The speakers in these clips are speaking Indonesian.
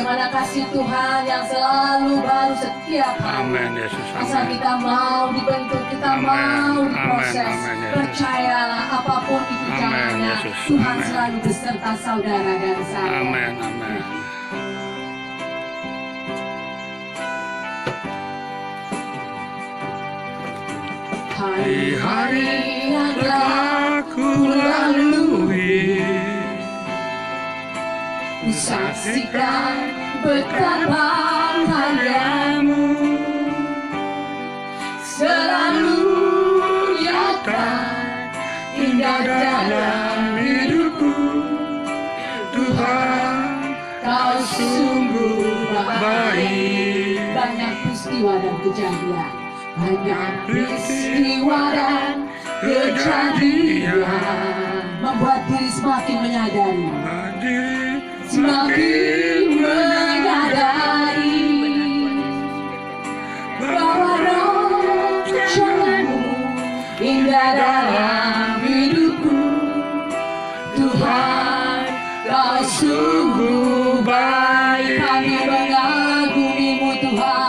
mana kasih Tuhan yang selalu baru setiap hari. Amin Yesus. Asal kita mau dibentuk, kita mau diproses. Percayalah apapun itu jalannya, Tuhan selalu beserta saudara dan saya. Amin, amin. Hari-hari yang telah ku lalui, ku saksikan betapa karyamu selalu nyata, indah dalam hidupku. Tuhan, Kau sungguh baik. Banyak peristiwa dan kejadian, banyak peristiwa dan kejadian membuat diri semakin menyadari, semakin menyadari bahwa rencanamu indah dalam hidupku. Tuhan, Kau sungguh baik. Kami mengagumimu Tuhan.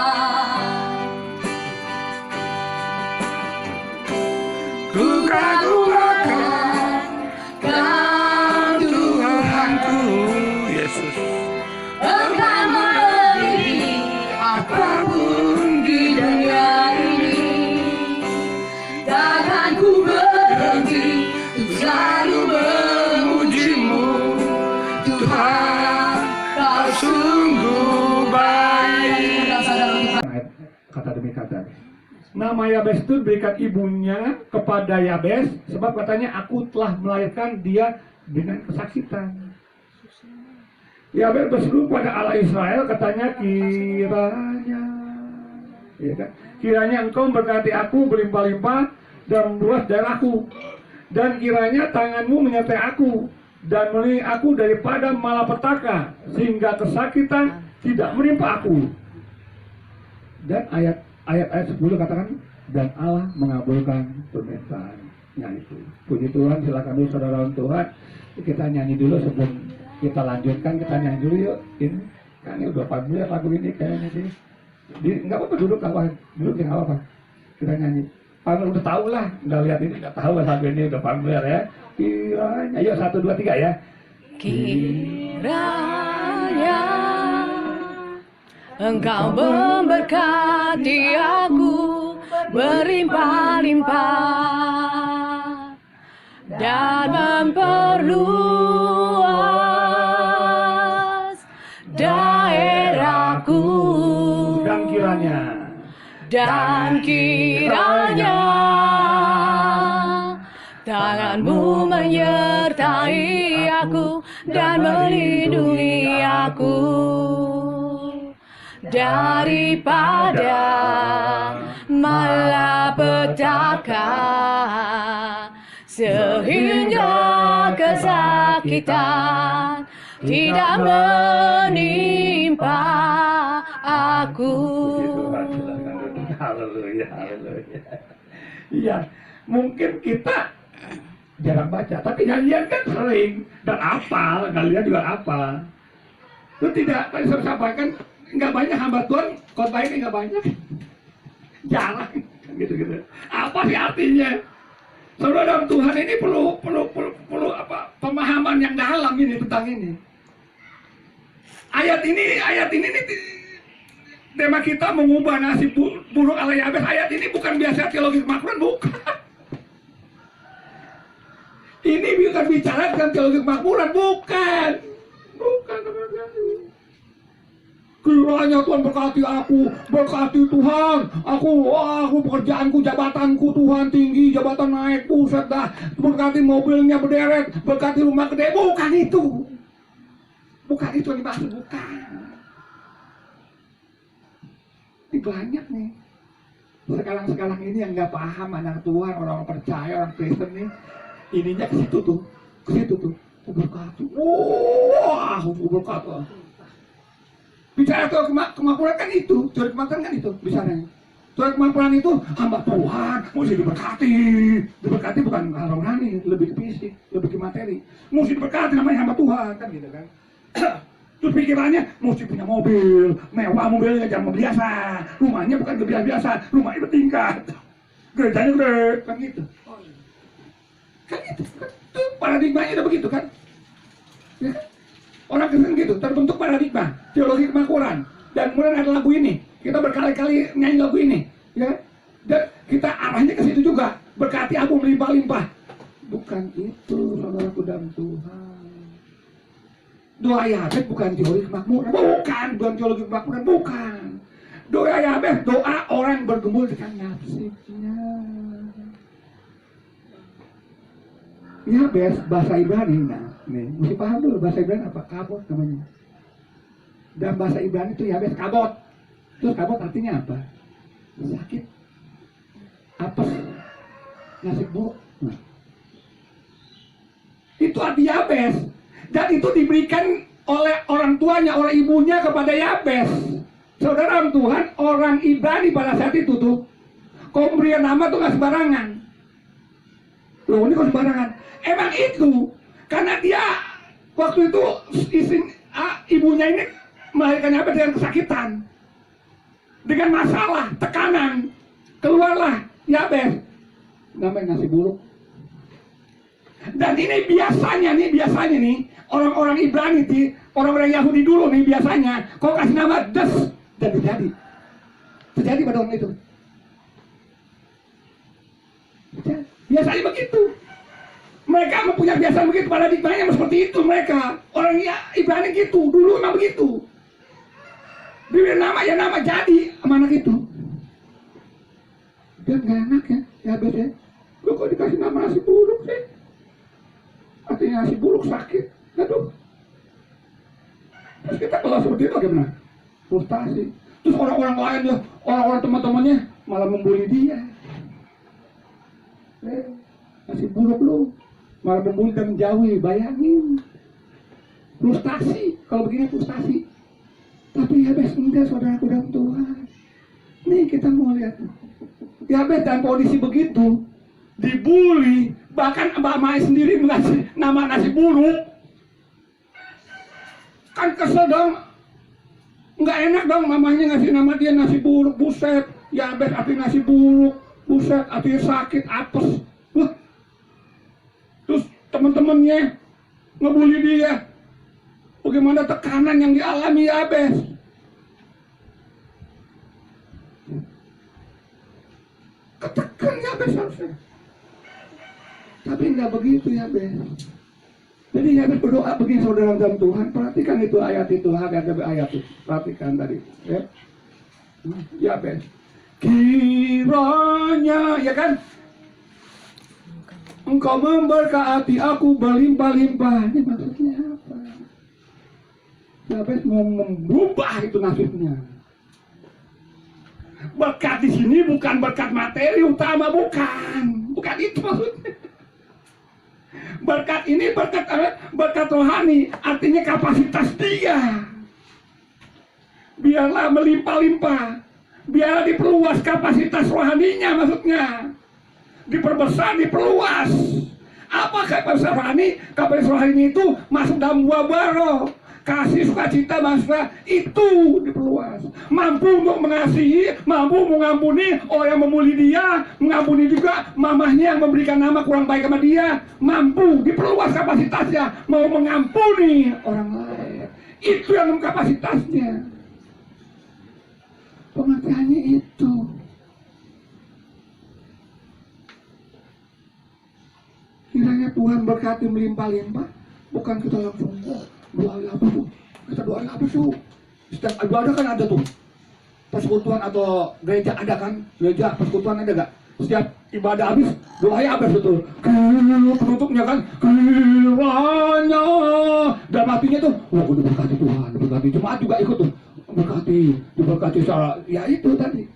Ku kagumkan Kau Tuhanku, Yesus. Engkau melebihi apapun di dunia ini. Takkan ku berhenti untuk selalu memujimu. Tuhan, Kau sungguh baik. Kata demi kata. Nama Yabes itu diberikan ibunya kepada Yabes sebab katanya aku telah melahirkan dia dengan kesakitan. Yabes berseru pada Allah Israel, katanya kiranya, ya kan? Kiranya engkau memberkati aku berlimpah-limpah dan meluas darahku, dan kiranya tanganmu menyertai aku dan melindungi aku daripada malapetaka, sehingga kesakitan tidak menimpa aku. Dan ayat 10 katakan, dan Allah mengabulkan permintaannya itu. Puji Tuhan, silakan dulu saudara Tuhan. Kita nyanyi dulu sebelum kita lanjutkan, kita nyanyi dulu yuk. Ini kan ini udah familiar lagu ini kayaknya sih. Nggak apa-apa duduk apa, duduk ya nggak apa-apa. Kita nyanyi. Pamer udah tahu lah, udah lihat ini udah tahu lagu ini udah familiar ya. Kiranya, ayo 1, 2, 3 ya. Kiranya Engkau memberkati aku berlimpah-limpah dan memperluas daerahku. Dan kiranya tanganmu menyertai aku dan melindungi aku daripada malapetaka, sehingga kesakitan tidak menimpa aku. Haleluya, haleluya. Iya, mungkin kita jarang baca, tapi nyanyian kan sering dan hafal, kalian juga hafal. Itu tidak, tadi saya sampaikan, nggak banyak hamba Tuhan, khotbah ini nggak banyak, jarang, gitu-gitu. Apa sih artinya? Saudara Tuhan ini perlu apa? Pemahaman yang dalam ini tentang ini. Ayat ini tema kita mengubah nasib buruk ala Yabes. Ayat ini bukan biasa teologi kemakmuran, bukan. Ini bukan bicara tentang teologi kemakmuran, bukan. Kiranya Tuhan berkati aku, berkati Tuhan, aku pekerjaanku, jabatanku Tuhan tinggi, jabatan naik, buset dah, berkati mobilnya berderet, berkati rumah gede, bukan itu yang dimaksud, bukan. Ini banyak nih, sekarang ini yang nggak paham anak Tuhan, orang percaya, orang Kristen nih, ininya ke situ tuh, berkati, wah, berkati. Bicara Tuhan kemakmuran kan itu, Tuhan kemakmuran kan itu bicaranya. Tuhan kemakmuran itu hamba Tuhan, mesti diberkati bukan hal rohani, lebih ke fisik, lebih ke materi. Mesti diberkati namanya hamba Tuhan, kan gitu kan. Terus pikirannya mesti punya mobil mewah, mobilnya jangan mobil biasa, rumahnya bukan biasa, rumahnya bertingkat, gerejanya gede, kan gitu. Kan itu, itu paradigmanya udah begitu kan? Ya kan? Orang Kristen gitu, terbentuk paradigma, teologi kemakmuran. Dan kemudian ada lagu ini, kita berkali-kali nyanyi lagu ini, ya. Dan kita arahnya ke situ juga, berkati aku melimpah-limpah. Bukan itu, saudaraku dalam Tuhan. Doa Yabes bukan teologi kemakmuran, bukan teologi kemakmuran, bukan. Doa Yabes, doa orang bergumul dengan nafsunya. Yabes bahasa Ibrani, nah, nih, mesti paham dulu bahasa Ibrani apa? Kabot namanya. Dan bahasa Ibrani itu Yabes kabot. Terus kabot artinya apa? Sakit, apes, nasib buruk. Nah. Itu arti Yabes. Dan itu diberikan oleh orang tuanya, oleh ibunya kepada Yabes. Saudara Tuhan, orang Ibrani pada saat itu tuh, kalau memberikan nama tuh gak sembarangan. Loh, ini kok sembarangan? Emang itu, karena dia waktu itu ibunya ini melahirkan Yabes dengan kesakitan, dengan masalah, tekanan, keluarlah Yabes, namanya nasi buruk. Dan ini biasanya nih orang-orang Ibrani, orang-orang Yahudi dulu nih biasanya, kalau kasih nama Des, dan terjadi pada orang itu. Biasanya begitu. Mereka mempunyai biasa begitu, paradigmanya seperti itu mereka. Orang Ibrani gitu, dulu memang begitu. Diberi nama ya nama jadi sama anak itu. Dan gak enak ya biasanya. Lu kok dikasih nama nasi buruk sih? Artinya nasi buruk sakit. Aduh. Terus kita kalau seperti itu bagaimana? Frustasi. Terus orang-orang lain ya, orang-orang teman-temannya malah membuli dia. Nasi buruk lu, malah membuli dan menjauhi, bayangin. Frustasi, kalau begini frustasi. Tapi Yabes enggak, saudaraku dalam Tuhan. Nih kita mau lihat. Yabes dalam kondisi begitu, dibully, bahkan Mbak Mai sendiri mengasih nama nasi buruk. Kan kesel dong. Nggak enak dong mamanya ngasih nama dia nasi buruk, buset. Yabes arti nasi buruk, buset, artinya sakit, apes. Wah. Terus teman-temannya ngebully dia. Bagaimana tekanan yang dialami Yabes. Ketekan Yabes harusnya. Tapi nggak begitu Yabes. Jadi Yabes berdoa begini, saudara dalam Tuhan. Perhatikan itu ayat itu, ayat itu. Perhatikan tadi. Ya. Yabes. Kiranya, ya kan? Engkau memberkati aku berlimpah-limpah. Ini maksudnya apa? Yabes mau merubah itu nasibnya. Berkat di sini bukan berkat materi utama, bukan itu maksudnya. Berkat ini berkat rohani, artinya kapasitas dia. Biarlah melimpah-limpah, biarlah diperluas kapasitas rohaninya, maksudnya diperbesar, diperluas. Apa kapasitas rohani? Kapasitas rohani itu masuk dalam buah baroh. Kasih, sukacita, bangsa itu diperluas. Mampu untuk mengasihi, mampu mengampuni orang yang membuli dia, mengampuni juga mamahnya yang memberikan nama kurang baik sama dia. Mampu diperluas kapasitasnya, mau mengampuni orang lain. Itu yang kapasitasnya. Pengertiannya itu. Kiranya Tuhan berkati melimpah-limpah, bukan kita langsung doa apa tuh? Kita doa apa tuh? Setiap ibadah kan ada tuh. Persekutuan atau gereja ada kan? Gereja persekutuan ada gak? Setiap ibadah habis doanya apa betul? Penutupnya kan kiranya, dan matinya tuh, wah aku diberkati Tuhan, diberkati. Jemaat juga ikut tuh, diberkati secara, ya itu tadi.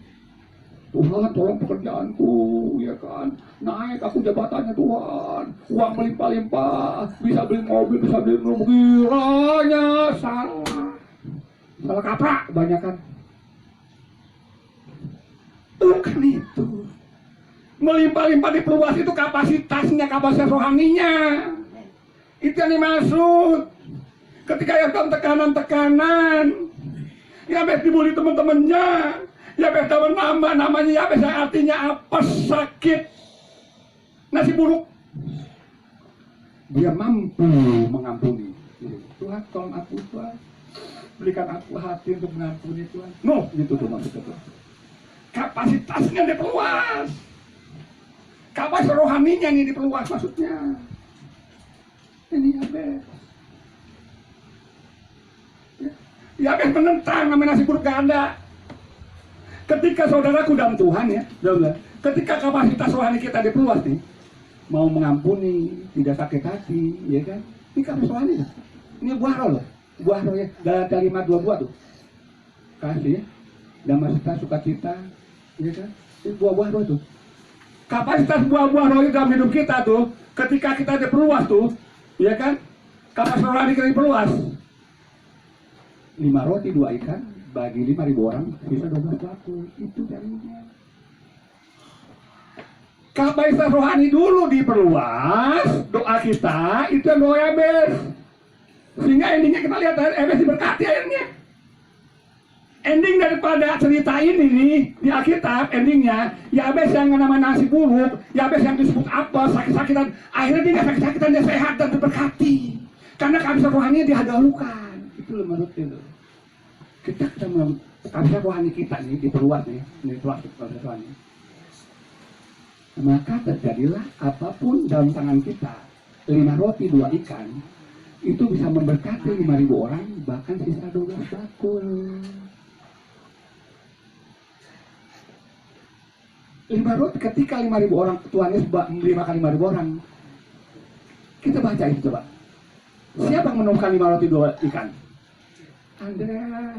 Tuhan tolong pekerjaanku, ya kan, naik aku jabatannya Tuhan, uang melimpah-limpah, bisa beli mobil, bisa beli rumah. Kiranya salah kaprah kebanyakan. Bukan itu. Melimpah-limpah diperluas itu kapasitasnya, kapasitas rohaninya. Itu yang dimaksud. Ketika yang dalam tekanan-tekanan, Yabes dibully teman-temannya, Yabes dapat namanya Yabes yang artinya apa? Sakit, nasi buruk. Dia mampu mengampuni. Tuhan, tolong aku Tuhan, berikan aku hati untuk mengampuni Tuhan. No, gitu tuh maksudnya tuh. Kapasitasnya diperluas, kapasitas rohaninya ini diperluas maksudnya. Ini Yabes. Yabes menentang namanya nasi buruk gak ada. Ketika saudaraku dalam Tuhan ya, ketika kapasitas rohani kita diperluas nih, mau mengampuni, tidak sakit hati, ya kan? Ini kapasitas rohani ya. Ini buah roh loh, buah roh ya. Dari 5:22 tuh, kasih, damai serta sukacita, ya kan? Ini buah-buah roh itu. Kapasitas buah-buah roh itu dalam hidup kita tuh, ketika kita diperluas tuh, ya kan? Kapasitas rohani kita diperluas. 5 roti 2 ikan bagi 5.000 orang, bisa 12 bakul. Itu jadinya. Kapasitas rohani dulu diperluas, doa kita itu yang doa Yabes. Sehingga endingnya kita lihat Yabes diberkati akhirnya. Ending daripada cerita ini nih di Alkitab, endingnya Yabes yang namanya nasi buruk, Yabes yang disebut apa, sakit-sakitan, akhirnya dia nggak sakit-sakitan, dia sehat dan diberkati. Karena kapasitas rohaninya dihadalukan. Itu menurutnya loh. Kita kapasitas rohani kita nih diperluas nih, kapasitas rohani. Maka terjadilah apapun dalam tangan kita, 5 roti 2 ikan, itu bisa memberkati 5.000 orang, bahkan sisa 12 bakul. 5 roti ketika 5.000 orang, Tuhan Yesus memberi makan 5.000 orang. Kita baca itu coba. Siapa yang menemukan 5 roti 2 ikan? Andreas.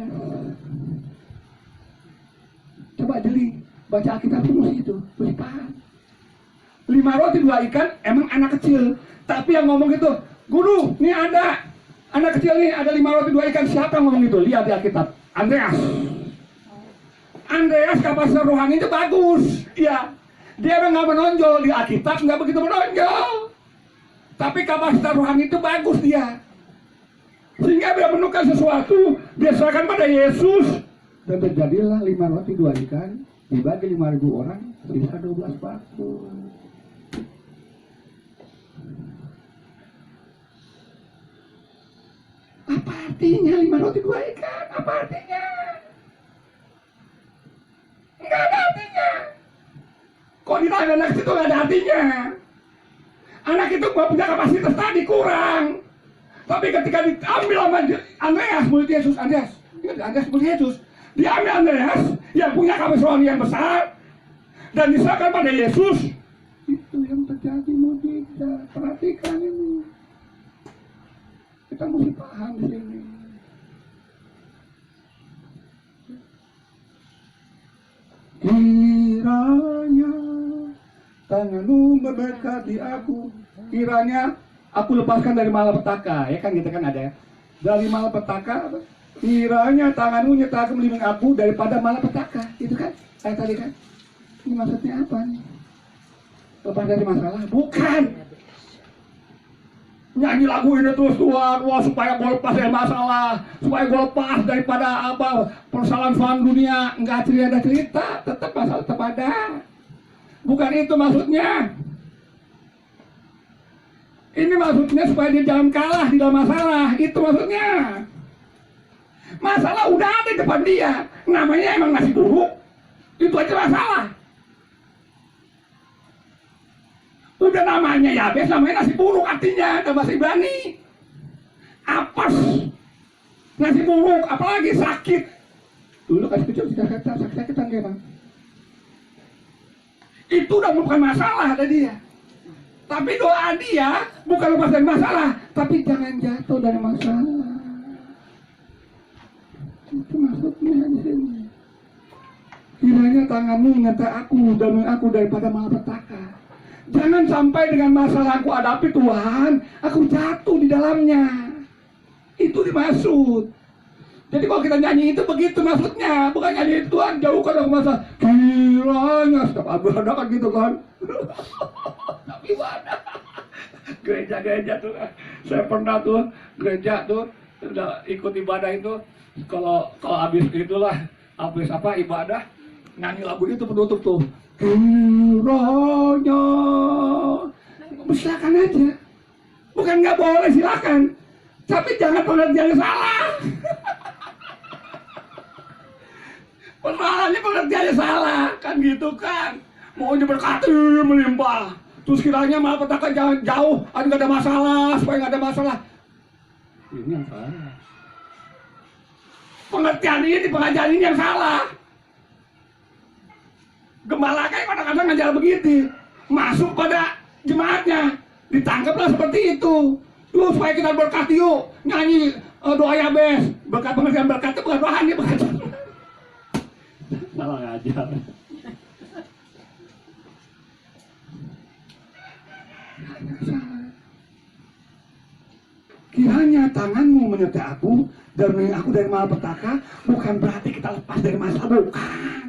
Coba jeli, baca Alkitab terus itu, terus paham. 5 roti 2 ikan emang anak kecil, tapi yang ngomong itu, guru, ini ada anak kecil nih, ada 5 roti 2 ikan. Siapa yang ngomong itu? Lihat di Alkitab, Andreas. Andreas kapasitas rohani itu bagus, ya. Dia memang nggak menonjol di Alkitab, nggak begitu menonjol, tapi kapasitas rohani itu bagus dia. Sehingga dia menemukan sesuatu, dia serahkan pada Yesus, dan terjadilah 5 roti 2 ikan dibagi 5.000 orang, sisa 12 bakul. Apa artinya 5 roti 2 ikan? Apa artinya? Nggak ada artinya. Kok ditanya anak itu nggak ada artinya? Anak itu nggak punya kapasitas tadi, kurang. Tapi ketika diambil sama Andreas, murid Yesus, Andreas murid Yesus, diambil Andreas yang punya kapasitas rohani yang besar dan diserahkan pada Yesus. Itu yang terjadi mujizat. Perhatikan ini. Kita mesti paham di sini. Kiranya tanganmu memberkati aku, kiranya aku lepaskan dari malapetaka, ya kan kita kan ada ya. Dari malapetaka, kiranya tanganmu nyertakan melindungi aku daripada malapetaka, itu kan? Kayak tadi kan? Ini maksudnya apa nih? Lepas dari masalah? Bukan. Nyanyi lagu ini terus Tuhan, wah supaya gue lepas dari masalah, supaya gue lepas daripada apa persoalan dunia. Enggak cerita, tetap masalah tetap ada. Bukan itu maksudnya. Ini maksudnya supaya dia jangan kalah di dalam masalah. Itu maksudnya. Masalah udah ada di depan dia. Namanya emang nasi buruk. Itu aja masalah. Udah namanya Yabes, namanya nasi buruk artinya dalam bahasa Ibrani. Apes. Nasi buruk, apalagi sakit. Dulu kasih kecil sakit-sakitan dia bang. Itu udah bukan masalah ada dia. Tapi doa dia bukan lepas dari masalah, tapi jangan jatuh dari masalah. Itu maksudnya di sini. Kiranya tanganmu menyertai aku dan aku daripada malapetaka. Jangan sampai dengan masalah aku hadapi Tuhan, aku jatuh di dalamnya. Itu dimaksud. Jadi kalau kita nyanyi itu begitu maksudnya, bukan nyanyi Tuhan jauhkan dari masalah. Kiranya setiap ada kan gitu kan. Tapi mana? Gereja-gereja tuh, saya pernah tuh gereja tuh Udah ikut ibadah itu, kalau habis itulah, habis apa ibadah, nyanyi lagu itu penutup tuh. Kiranya, silakan aja. Bukan nggak boleh, silakan. Tapi jangan pengertiannya salah. Persoalannya pengertiannya salah, kan gitu kan. Maunya berkati melimpah. Terus kiranya malah petaka jangan jauh, nggak ada masalah, supaya nggak ada masalah. Ini yang salah. Pengertian ini, pengajaran ini yang salah. Gembala kayak kadang-kadang ngajar begitu, masuk pada jemaatnya, ditangkaplah seperti itu. Yuk supaya kita berkati yuk, nyanyi doa Yabes. Berkat pengertian berkat itu bukan rohani, berkat. Salah ngajar. Kiranya tanganmu menyertai aku dan melindungi aku dari malapetaka, bukan berarti kita lepas dari masalah, bukan.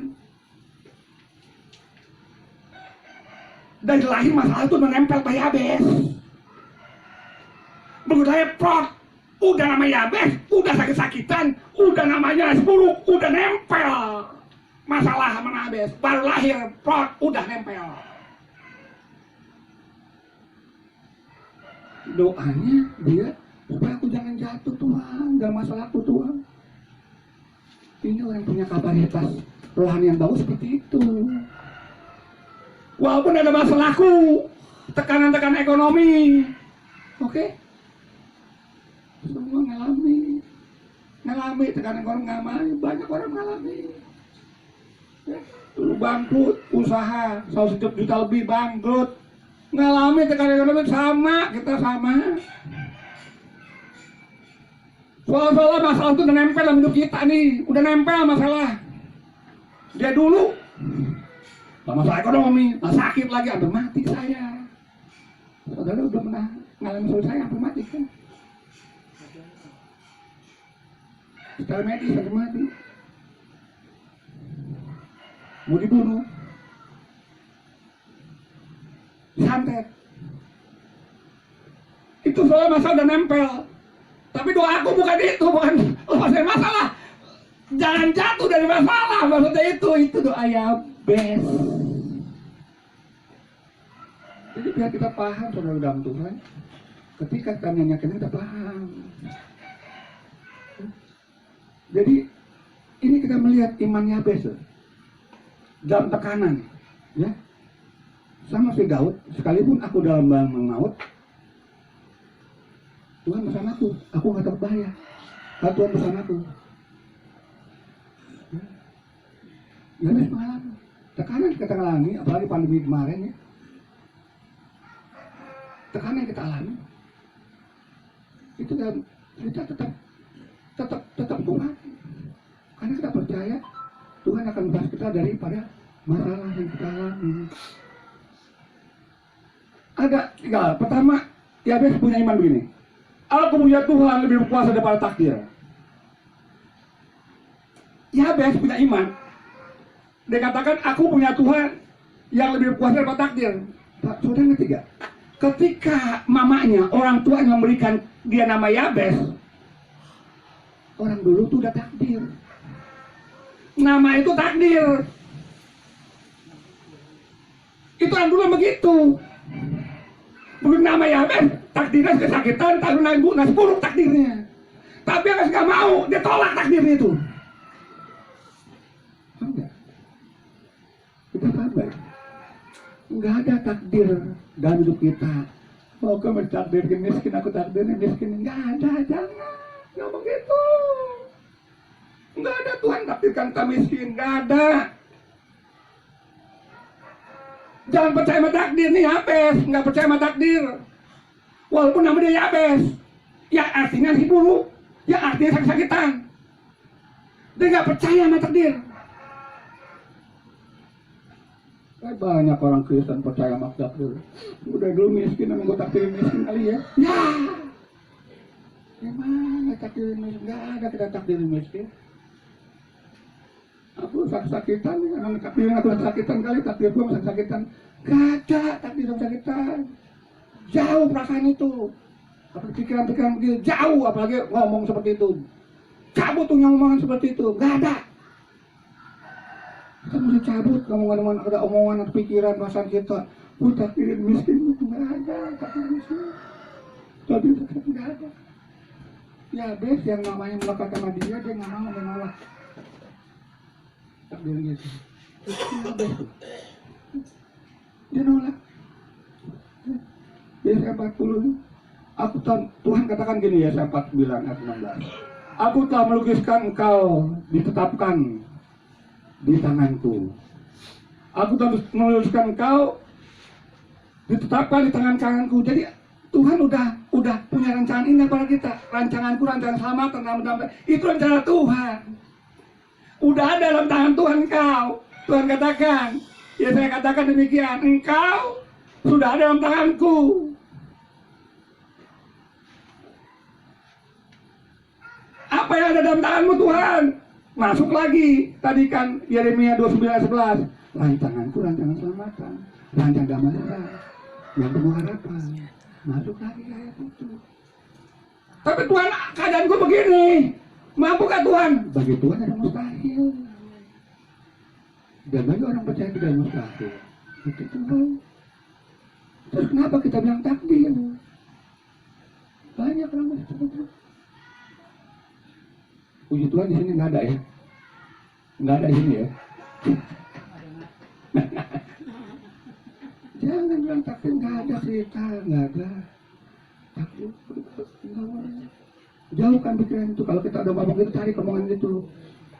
Dari lahir masalah itu menempel pada Yabes. Begitu prot, udah nama Yabes, udah sakit-sakitan, udah namanya buruk, udah nempel masalah sama Yabes. Baru lahir prot, udah nempel. Doanya dia supaya aku jangan jatuh Tuhan dalam masalahku Tuhan. Ini orang punya kapasitas rohani yang bagus seperti itu. Walaupun ada masalahku, tekanan-tekanan ekonomi, oke? Semua ngalami tekanan ekonomi, ngalami, banyak orang ngalami. Ya, dulu bangkrut, usaha, 1 juta lebih bangkrut, ngalami tekanan ekonomi sama, kita sama. Soal-soal masalah itu udah nempel dalam hidup kita nih, udah nempel masalah. Dia dulu masalah ekonomi, sakit lagi, hampir mati saya. Saudara udah pernah ngalami soal saya hampir mati kan? Secara medis hampir mati. Mau dibunuh, disantet. Itu soal masalah udah nempel. Tapi doa aku bukan itu, bukan lepas dari masalah. Jangan jatuh dari masalah, maksudnya itu doa Yabes. Jadi biar kita paham saudara dalam Tuhan, ketika kita menyanyikan kita paham. Jadi ini kita melihat iman Yabes dalam tekanan, ya. Sama si Daud, sekalipun aku dalam bangun maut, Tuhan bersamaku, aku nggak terbahaya. Kalau Tuhan bersamaku, Yabes mengalami tekanan kita alami, apalagi pandemi kemarin ya. Tekanan yang kita alami itu dalam kita tetap kuat karena kita percaya Tuhan akan membahas kita daripada masalah yang kita alami. Ada 3. Pertama, Yabes punya iman begini, aku punya Tuhan lebih berkuasa daripada takdir. Yabes punya iman. Dia katakan aku punya Tuhan yang lebih berkuasa daripada takdir. Saudara yang ketiga, ketika mamanya, orang tua yang memberikan dia nama Yabes, orang dulu itu udah takdir. Nama itu takdir. Itu orang dulu begitu. Begitu nama Yabes, takdirnya kesakitan, takdirnya nasi buruk takdirnya. Tapi Yabes gak mau, dia tolak takdirnya itu. Enggak. Kita sabar. Enggak ada takdir dalam hidup kita. Oh, kamu takdirkan miskin, aku takdirnya miskin. Enggak ada, jangan begitu. Enggak ada Tuhan takdirkan kita miskin, enggak ada. Jangan percaya sama takdir nih Yabes, enggak percaya sama takdir. Walaupun nama dia Yabes, yang artinya si buruk, yang artinya sakit-sakitan. Dia enggak percaya sama takdir. Banyak orang Kristen percaya sama takdir. Udah dulu miskin, emang gue takdirin miskin kali ya. Ya, emang takdirin miskin, nggak ada kita takdirin miskin. Aku sakit-sakitan, emang takdirin aku sakitan kali, takdir gue masih sakitan. Gak ada takdir sakitan. Jauh perasaan itu. pikiran-pikiran begitu jauh, apalagi ngomong seperti itu. Cabut tuh omongan seperti itu, nggak ada. Kita mesti cabut omongan, ada omongan atau pikiran perasaan kita. Takdir miskin itu nggak ada, takdir miskin. Takdir nggak ada. Ya bes yang namanya melekat sama dia nggak mau menolak. Takdir gitu. Ya bes tuh. Dia nolak. Yesaya 40. Aku Tuhan katakan gini ya, Yesaya 49 ayat 16. Aku telah melukiskan engkau, ditetapkan di tanganku. Aku telah melukiskan engkau, ditetapkan di tangan kananku. Jadi Tuhan udah punya rancangan indah pada kita. Rancanganku, rancangan selamatan, itu rencana Tuhan. Udah ada dalam tangan Tuhan kau. Tuhan katakan, ya saya katakan demikian, engkau sudah ada dalam tanganku. Apa yang ada dalam tanganmu Tuhan? Masuk lagi. Tadi kan Yeremia 29:11. Rancanganku, rancangan selamatan, rancangan damai yang penuh harapan. Masuk lagi ayat itu. Tapi Tuhan, keadaanku begini. Mampukah Tuhan? Bagi Tuhan ada mustahil. Dan bagi orang percaya tidak mustahil. Itu Tuhan. Terus kenapa kita bilang takdir? Banyak orang seperti itu. Puji Tuhan di sini nggak ada ya, nggak ada di sini ya. Jangan bilang takdir, nggak ada cerita, nggak ada. Takdir, jauhkan pikiran itu. Kalau kita udah ngomong itu, tarik omongan itu.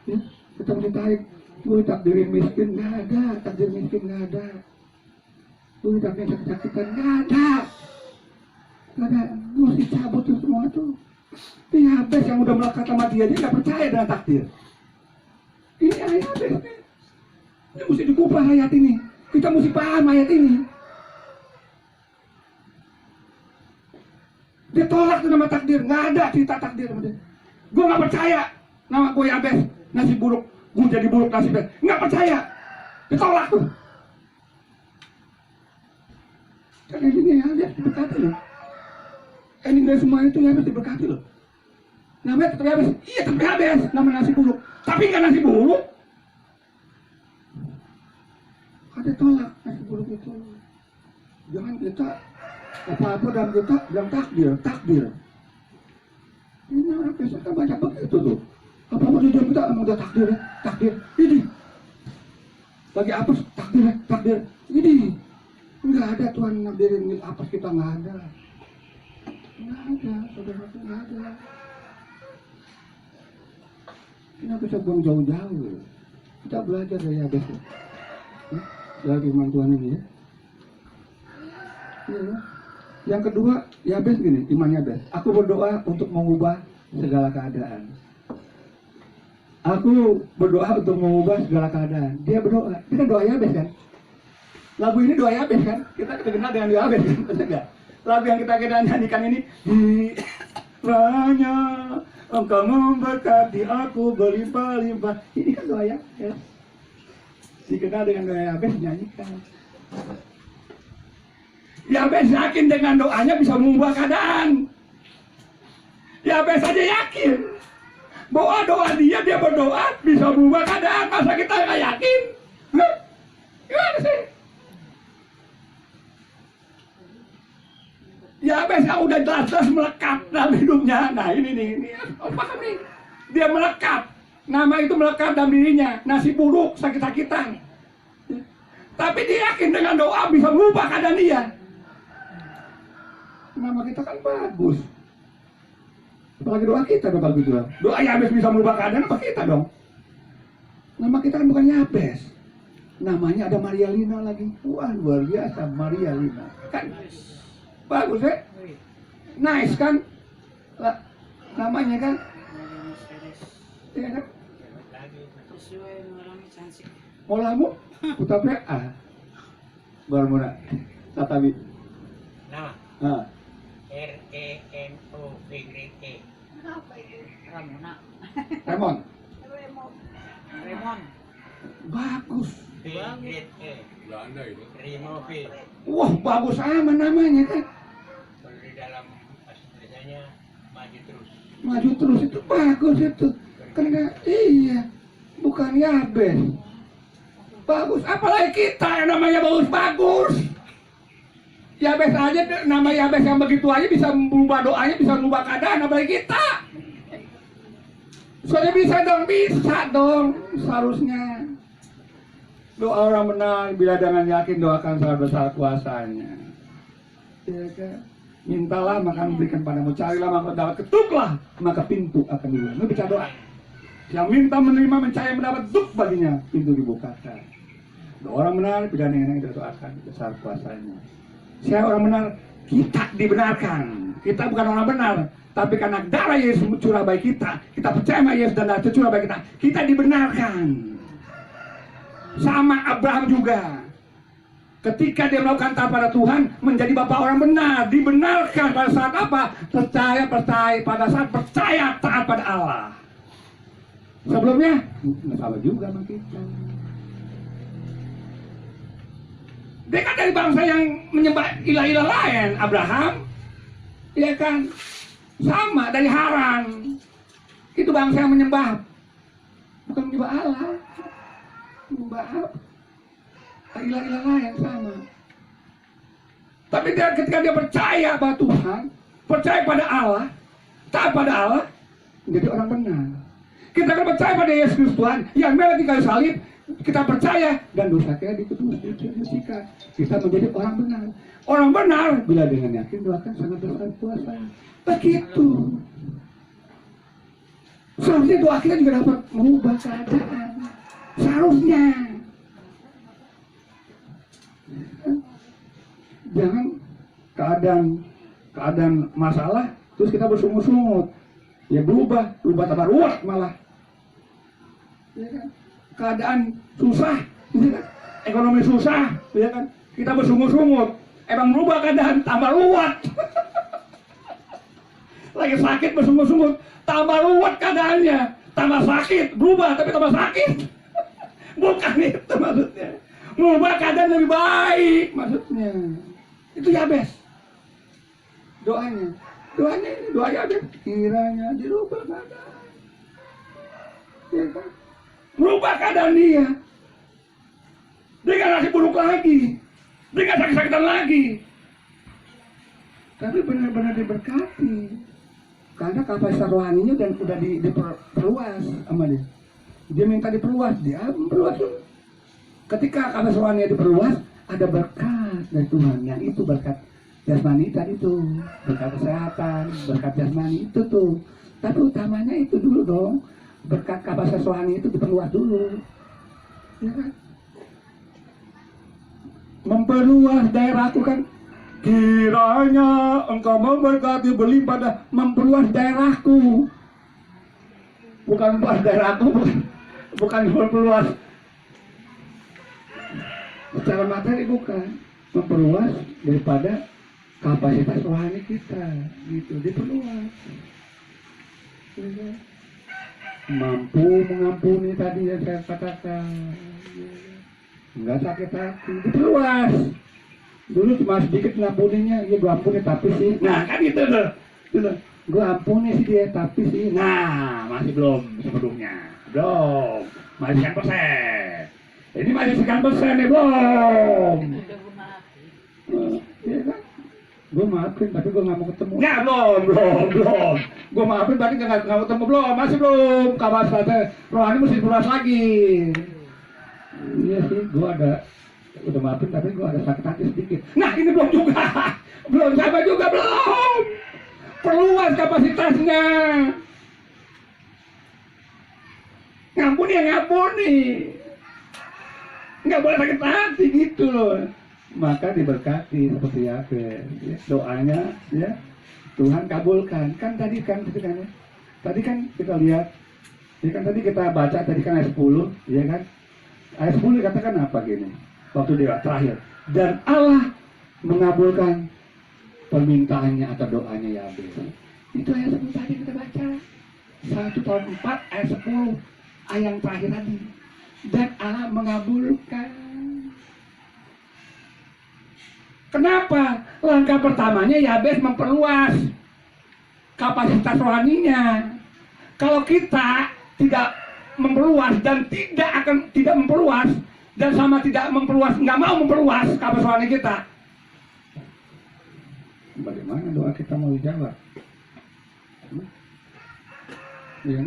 Ya, kita mesti tarik. Gue takdirin miskin, nggak ada. Takdir miskin nggak ada. Gue takdir sakit-sakitan, nggak ada. Nggak ada. Mesti cabut itu semua tuh. Ini Yabes yang udah melekat sama dia nggak percaya dengan takdir. Ini ayat Yabes. Ini mesti dikupas ayat ini. Kita mesti paham ayat ini. Dia tolak tuh nama takdir. Nggak ada cerita takdir sama dia. Gue nggak percaya nama gue Yabes, nasib buruk. Gue jadi buruk nasibnya. Nggak percaya. Dia tolak tuh. Karena ini Yabes diberkati loh. Ini dari semua itu Yabes diberkati loh. Namanya tetap Yabes. Iya tetap Yabes. Nama nasi buruk. Tapi nggak nasi buruk. Ada tolak nasi buruk itu. Jangan kita apa-apa dalam kita bilang takdir. Ini orang biasa kan banyak begitu tuh. Apa-apa di dalam kita udah takdir. Ini. Bagi apa takdir. Ini. Nggak ada Tuhan nakdirin apa kita nggak ada. Nggak ada, saudara itu nggak ada. Kita bisa buang jauh-jauh. Kita belajar dari Yabes ya. Dari firman Tuhan ini ya. Ya. Yang kedua, Yabes gini, iman Yabes. Aku berdoa untuk mengubah segala keadaan. Aku berdoa untuk mengubah segala keadaan. Dia berdoa. Kita doa Yabes kan? Lagu ini doa Yabes kan? Kita kenal dengan Yabes kan? Betul nggak? Lagu yang kita nyanyikan ini, kiranya Engkau memberkati aku berlimpah-limpah. Ini kan doa Yabes. Dikenal dengan doa Yabes, nyanyikan. Yabes yakin dengan doanya bisa mengubah keadaan. Yabes saja yakin bahwa doa dia berdoa bisa mengubah keadaan. Masa kita nggak yakin? Gimana sih? Yabes yang udah jelas-jelas melekat dalam hidupnya. Nah ini paham nih. Dia melekat. Nama itu melekat dalam dirinya. Nasi buruk, sakit-sakitan. Tapi dia yakin dengan doa bisa mengubah keadaan dia. Nama kita kan bagus. Apalagi doa kita dong kalau gitu. Doa Yabes bisa merubah keadaan apa kita dong? Nama kita kan bukan Yabes. Namanya ada Maria Lina lagi. Wah luar biasa Maria Lina. Kan bagus ya? Nice kan? Namanya kan? Iya kan? Molamu? Utape baru muna. Tatabi. Nama. R-E-M-O-V-E. Ramona. Remon. Bagus. B-E. Rimovi. Wah bagus aman namanya kan? Kalau di dalam bahasa Indonesia doanya maju terus. Maju terus itu bagus itu. Karena iya, bukan Yabes. Bagus, apalagi kita yang namanya bagus-bagus. Yabes aja, nama Yabes yang begitu aja bisa merubah doanya, bisa merubah keadaan, apalagi kita. Soalnya bisa dong, seharusnya. Doa orang benar, bila dengan yakin doakan sangat besar kuasanya. Ya kan? Mintalah maka memberikan padamu, carilah maka dapat, ketuklah maka pintu akan dibuka. Ini bicara doa. Yang minta menerima, mencari mendapat, ketuk baginya, pintu dibukakan. Doa orang benar, bila dengan yang kita doakan besar kuasanya. Siapa orang benar? Kita dibenarkan. Kita bukan orang benar, tapi karena darah Yesus curah bagi kita percaya sama Yesus dan darah curah bagi kita dibenarkan. Sama Abraham juga. Ketika dia melakukan taat pada Tuhan, menjadi bapak orang benar, dibenarkan pada saat apa? Percaya pada saat percaya taat pada Allah. Sebelumnya, nggak salah juga sama kita. Dia kan dari bangsa yang menyembah ilah-ilah lain, Abraham, ya kan? Sama dari Haran. Itu bangsa yang menyembah, bukan menyembah Allah, menyembah ilah-ilah lain sama. Tapi dia, ketika dia percaya pada Tuhan, percaya pada Allah, taat pada Allah, menjadi orang benar. Kita akan percaya pada Yesus Kristus Tuhan yang mati kayu salib, kita percaya dan dosa kita dibersihkan. Kita menjadi orang benar. Orang benar bila dengan yakin doakan sangat besar kuasa. Begitu. Seharusnya doa kita juga dapat mengubah keadaan. Seharusnya. Jangan keadaan masalah terus kita bersungut-sungut. Ya berubah tambah ruwet malah. Ya kan? Keadaan susah, ya kan? Ekonomi susah, ya kan? Kita bersungut-sungut. Emang berubah keadaan tambah ruwet. Lagi sakit bersungut-sungut, tambah ruwet keadaannya, tambah sakit, berubah tapi tambah sakit. Bukan itu maksudnya. Merubah keadaan lebih baik maksudnya. Itu Yabes. Doanya ini doa Yabes. Kiranya dirubah keadaan. Ya kan? Merubah keadaan dia. Dia nggak ngasih buruk lagi. Dia nggak sakit-sakitan lagi. Tapi benar-benar diberkati. Karena kapasitas rohaninya dan udah diperluas sama dia. Dia minta diperluas, dia memperluas. Ketika kapasitas rohaninya diperluas, ada berkat dari Tuhan. Yang itu berkat jasmani tadi tuh, berkat kesehatan, berkat jasmani itu tuh. Tapi utamanya itu dulu dong. Berkat kapasitas rohani itu diperluas dulu, ya kan? Memperluas daerahku kan, kiranya engkau memberkati berlimpah dan memperluas daerahku, bukan memperluas daerahku, bukan memperluas secara materi, bukan memperluas daripada kapasitas rohani kita, gitu diperluas. Ya kan? Mampu mengampuni tadi yang saya katakan, nggak sakit hati, diperluas. Dulu cuma sedikit ngampuninya, ya gue ampuni tapi sih, nah kan gitu tuh, gue ampuni sih dia tapi sih, nah masih belum sebelumnya, belum, masih 1%. Ini masih 1% nih belum. Ya kan? Gue maafin tapi gue nggak mau ketemu. Nggak, belum. Gue maafin tapi nggak mau ketemu, belum, masih belum. Kapasitas rohani mesti diperluas lagi. Iya sih, gue udah maafin tapi gue ada sakit hati sedikit. Nah ini belum juga, belum sama juga, belum. Perluas kapasitasnya. Ngampuni ya ngampuni. Nggak boleh sakit hati gitu loh. Maka diberkati seperti Yabes, ya. Doanya ya Tuhan kabulkan. Tadi kan kita lihat, ya kan tadi kita baca tadi kan ayat 10, ya kan? Ayat 10 dikatakan apa gini? Waktu dia terakhir, dan Allah mengabulkan permintaannya atau doanya Yabes. Itu ayat 10 tadi kita baca. 1 tahun 4 ayat 10 ayat yang terakhir tadi. Dan Allah mengabulkan. Kenapa? Langkah pertamanya Yabes memperluas. kapasitas rohaninya. Kalau kita tidak memperluas dan tidak memperluas dan sama tidak memperluas, nggak mau memperluas kapasitas rohani kita, bagaimana doa kita mau dijawab? Iya,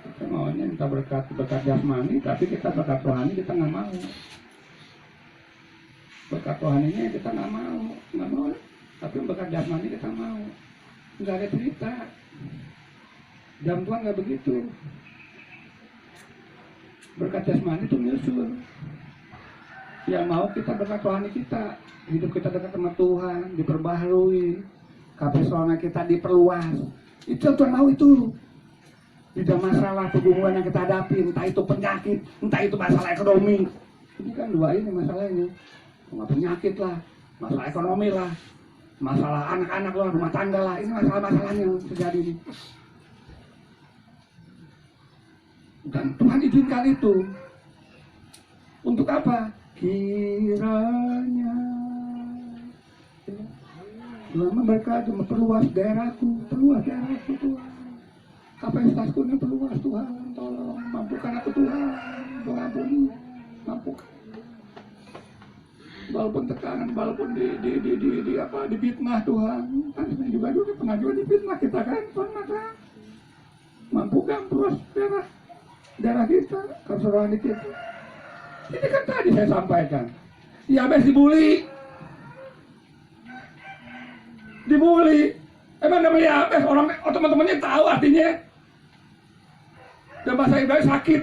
kita maunya minta berkat jasmani, tapi kita berkat rohani kita nggak mau. Berkat rohaninya kita nggak mau. Tapi berkat jasmani kita mau. Nggak ada cerita. Jam Tuhan nggak begitu. Berkat jasmani itu nyusul. Yang mau kita berkat rohani kita, hidup kita dekat sama Tuhan, diperbaharui, kapasitas kita diperluas. Itu yang Tuhan mau itu. Tidak masalah pergumulan yang kita hadapi, entah itu penyakit, entah itu masalah ekonomi. Ini kan dua ini masalahnya. Nggak penyakit lah, masalah ekonomi lah, masalah anak-anak lah, rumah tangga lah. Ini masalah-masalahnya yang terjadi ini. Dan Tuhan izinkan itu. Untuk apa? Kiranya Tuhan memberkati, memperluas daerahku Tuhan. Kapasitasku ini perluas Tuhan, tolong mampukan aku Tuhan, mengampuni, mampukan. Walaupun tekanan, walaupun difitnah Tuhan, kan juga pernah difitnah kita kan, kan? Mampukan perluas darah kita, keseluruhan kita. Ini kan tadi saya sampaikan. Yabes dibully. Emang namanya Yabes, orang teman-temannya tahu artinya. Dan bahasa Ibrani sakit,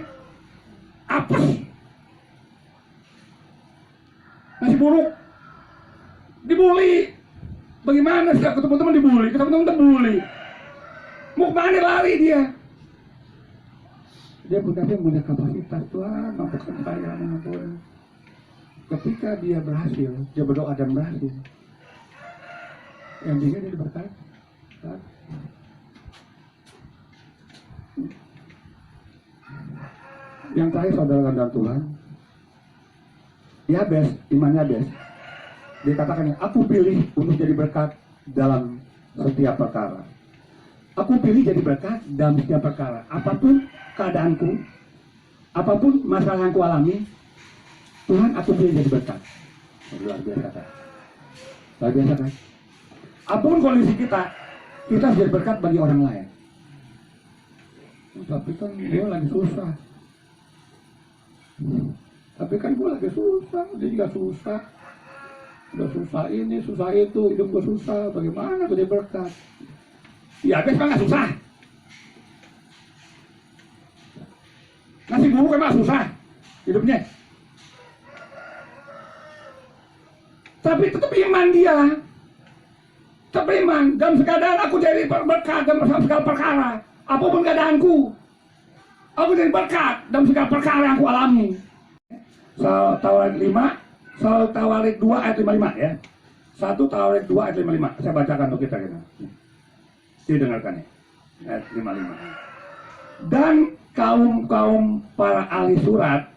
apes, masih buruk, dibully. Bagaimana sih ketemu teman dibully? Ketemu teman dibully. Mau kemana lari dia? Dia punya kapasitas Tuhan, mampukan saya mengampuni. Ketika dia berhasil, dia berdoa dan berhasil. Yang dia diberkati. Yang terakhir saudara dan Tuhan, Yabes, iman Yabes, dikatakan aku pilih untuk jadi berkat dalam setiap perkara. Aku pilih jadi berkat dalam setiap perkara. Apapun keadaanku, apapun masalah yang ku alami, Tuhan aku pilih jadi berkat. Luar biasa kan? Luar biasa kan? Apapun kondisi kita harus jadi berkat bagi orang lain. Tapi kan dia lagi susah. Tapi kan gue lagi susah, dia juga susah. Udah susah ini, susah itu, hidup gue susah. Bagaimana gue jadi berkat? Ya, Yabes kan gak susah. Nasi bubuk emang susah hidupnya. Tapi tetap iman dia. Tetap iman. Dalam sekadar aku jadi berkat dalam segala perkara. Apapun keadaanku, aku jadi berkat dalam segala perkara yang aku alami. Tawarik 5, Tawarik 2 ayat 55 ya. 1 Tawarik 2 ayat 55. Saya bacakan untuk kita. Didengarkan ya. Ayat 55. Dan kaum para ahli surat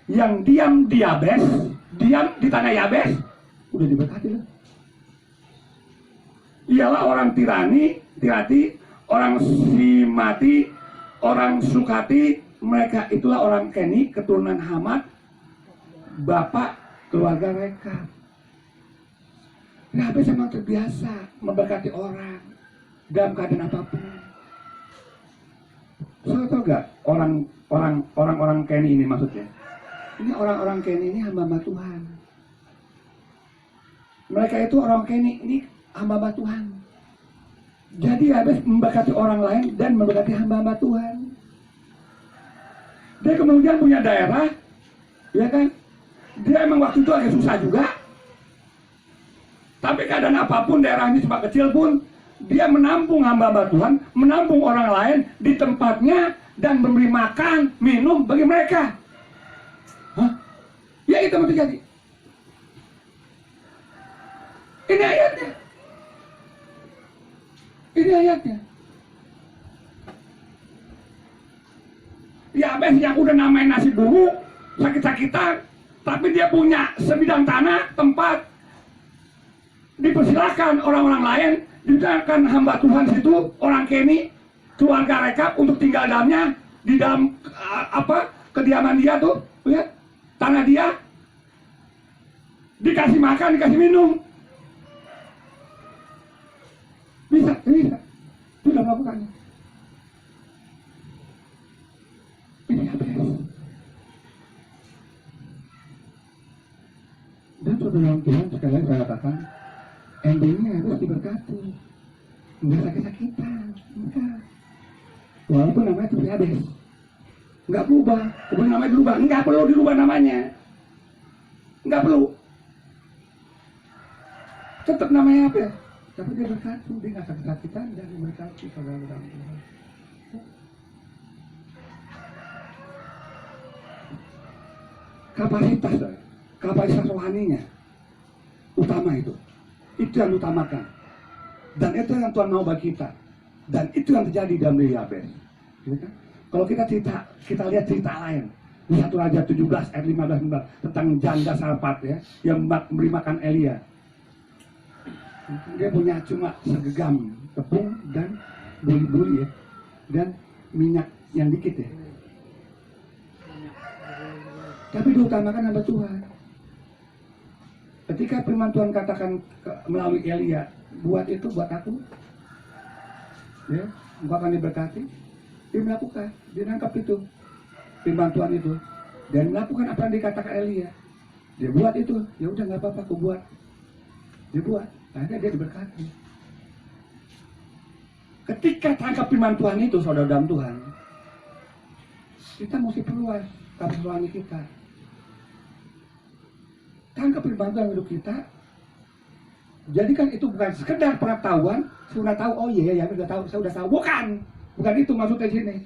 yang diam di Yabes, diam di tanah Yabes, udah diberkati lah. Ialah orang Tirati, orang Simati, orang Sukati, mereka itulah orang Keni, keturunan Hamad, bapak keluarga mereka. Yabes memang terbiasa memberkati orang dalam keadaan apapun. Saya tahu gak orang Keni ini maksudnya? Ini orang-orang Keni ini hamba-hamba Tuhan. Mereka itu orang Keni ini hamba-hamba Tuhan. Jadi Yabes memberkati orang lain dan memberkati hamba-hamba Tuhan. Dia kemudian punya daerah, ya kan? Dia emang waktu itu agak susah juga. Tapi keadaan apapun, daerah ini sebab kecil pun, dia menampung hamba-hamba Tuhan, menampung orang lain di tempatnya dan memberi makan, minum bagi mereka. Hah? Ya itu yang terjadi. Ini ayatnya. Ini ayatnya. Yabes yang udah namain nasi buruk, sakit-sakitan, tapi dia punya sebidang tanah, tempat dipersilakan orang-orang lain, dipersilakan hamba Tuhan situ, orang Keni, keluarga Rekab untuk tinggal dalamnya, di dalam kediaman dia tuh, lihat, tanah dia, dikasih makan, dikasih minum, bisa, sudah melakukannya. Ini apa ya? Dan saudara Tuhan sekali lagi saya katakan, endingnya harus diberkati, nggak sakit-sakitan, enggak. Walaupun namanya itu Yabes, nggak berubah, kemudian namanya berubah, nggak perlu dirubah namanya, nggak perlu, tetap namanya Yabes, tapi dia berkati, dia nggak sakit-sakitan dan diberkati saudara Tuhan. Kapasitas rohaninya utama itu yang utamakan, dan itu yang Tuhan mau bagi kita, dan itu yang terjadi dalam diri Yabes. Ya kan? Kalau kita lihat cerita lain di 1 Raja 17 ayat 15 tentang janda Sarfat ya, yang memberi makan Elia. Dia punya cuma segegam tepung dan buli-buli ya, dan minyak yang dikit ya. Tapi diutamakan hamba Tuhan. Ketika firman Tuhan katakan melalui Elia, buat itu buat aku, ya, engkau akan diberkati. Dia melakukan, dia nangkap itu firman Tuhan itu, dan melakukan apa yang dikatakan Elia. Dia buat itu, ya udah nggak apa-apa, aku buat. Dia buat, akhirnya dia diberkati. Ketika tangkap firman Tuhan itu, saudara dalam Tuhan, kita mesti perluas kapasitas rohani kita. Tangkap firman Tuhan hidup kita. Jadikan itu bukan sekedar pengetahuan, sudah tahu, oh iya ya, saya udah tahu, bukan itu maksudnya sini.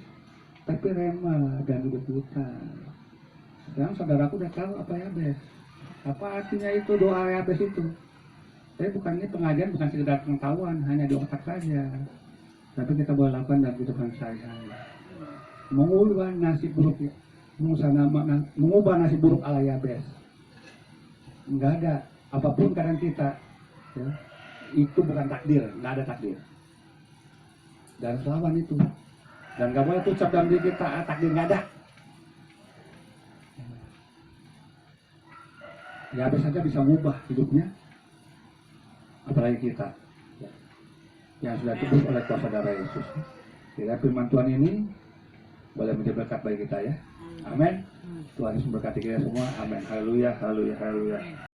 Tapi rema dan hidup kita. Sekarang saudaraku udah tahu apa Yabes, apa artinya itu doa Yabes itu. Tapi bukan ini pengajian, bukan sekedar pengetahuan, hanya di otak saja. Tapi kita boleh lakukan dalam kehidupan sehari-hari. Mengubah nasib buruk, mengubah nasib buruk ala Yabes. Enggak ada apapun keadaan kita, ya, itu bukan takdir, nggak ada takdir. Dan lawan itu, dan nggak boleh ucap dalam diri kita takdir nggak ada. Yabes saja bisa mengubah hidupnya, apalagi kita yang sudah tebus oleh kuasa darah Yesus. Kira firman Tuhan ini boleh menjadi berkat bagi kita ya. Amin. Tuhan Yesus memberkati kita semua. Amin. Haleluya, haleluya, haleluya.